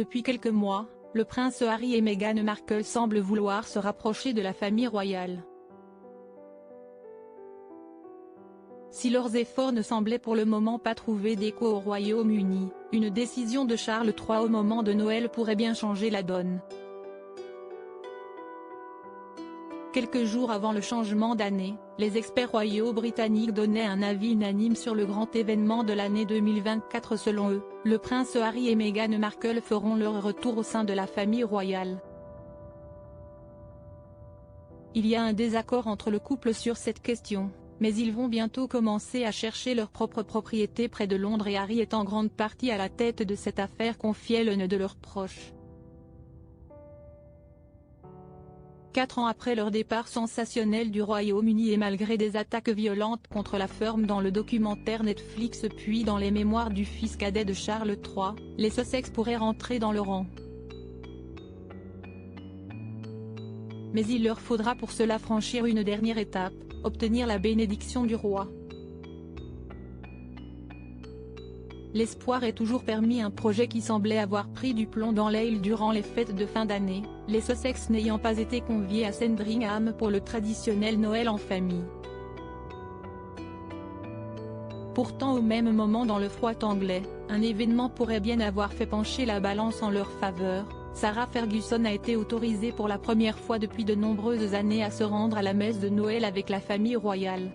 Depuis quelques mois, le prince Harry et Meghan Markle semblent vouloir se rapprocher de la famille royale. Si leurs efforts ne semblaient pour le moment pas trouver d'écho au Royaume-Uni, une décision de Charles III au moment de Noël pourrait bien changer la donne. Quelques jours avant le changement d'année, les experts royaux britanniques donnaient un avis unanime sur le grand événement de l'année 2024. Selon eux, le prince Harry et Meghan Markle feront leur retour au sein de la famille royale. Il y a un désaccord entre le couple sur cette question, mais ils vont bientôt commencer à chercher leur propre propriété près de Londres et Harry est en grande partie à la tête de cette affaire, confiait l'un de leurs proches. 4 ans après leur départ sensationnel du Royaume-Uni et malgré des attaques violentes contre la firme dans le documentaire Netflix puis dans les mémoires du fils cadet de Charles III, les Sussex pourraient rentrer dans le rang. Mais il leur faudra pour cela franchir une dernière étape, obtenir la bénédiction du roi. L'espoir est toujours permis. Un projet qui semblait avoir pris du plomb dans l'aile durant les fêtes de fin d'année, les Sussex n'ayant pas été conviés à Sandringham pour le traditionnel Noël en famille. Pourtant au même moment dans le froid anglais, un événement pourrait bien avoir fait pencher la balance en leur faveur. Sarah Ferguson a été autorisée pour la première fois depuis de nombreuses années à se rendre à la messe de Noël avec la famille royale.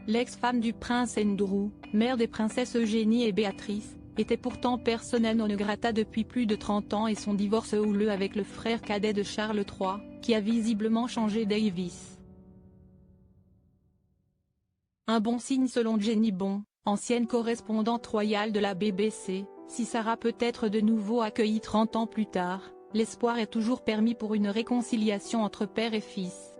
L'ex-femme du prince Andrew, mère des princesses Eugénie et Béatrice, était pourtant persona non grata depuis plus de 30 ans et son divorce houleux avec le frère cadet de Charles III, qui a visiblement changé Davis. Un bon signe selon Jenny Bond, ancienne correspondante royale de la BBC, si Sarah peut être de nouveau accueillie 30 ans plus tard, l'espoir est toujours permis pour une réconciliation entre père et fils.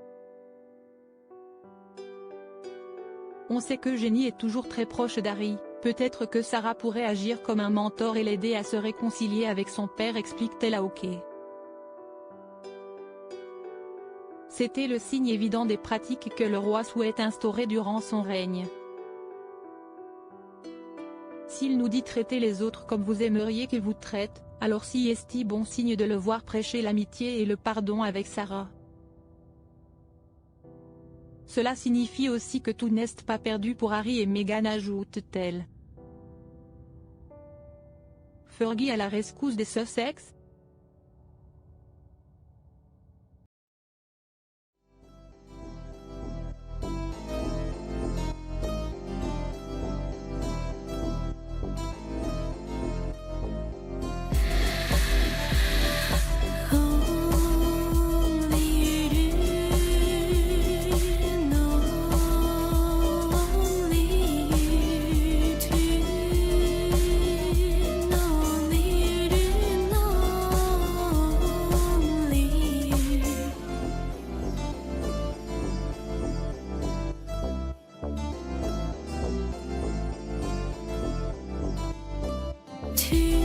On sait que Jenny est toujours très proche d'Harry, peut-être que Sarah pourrait agir comme un mentor et l'aider à se réconcilier avec son père, explique-t-elle à OK. C'était le signe évident des pratiques que le roi souhaite instaurer durant son règne. S'il nous dit traiter les autres comme vous aimeriez qu'ils vous traitent, alors si est-il bon signe de le voir prêcher l'amitié et le pardon avec Sarah. Cela signifie aussi que tout n'est pas perdu pour Harry et Meghan, ajoute-t-elle. Fergie à la rescousse des Sussex? To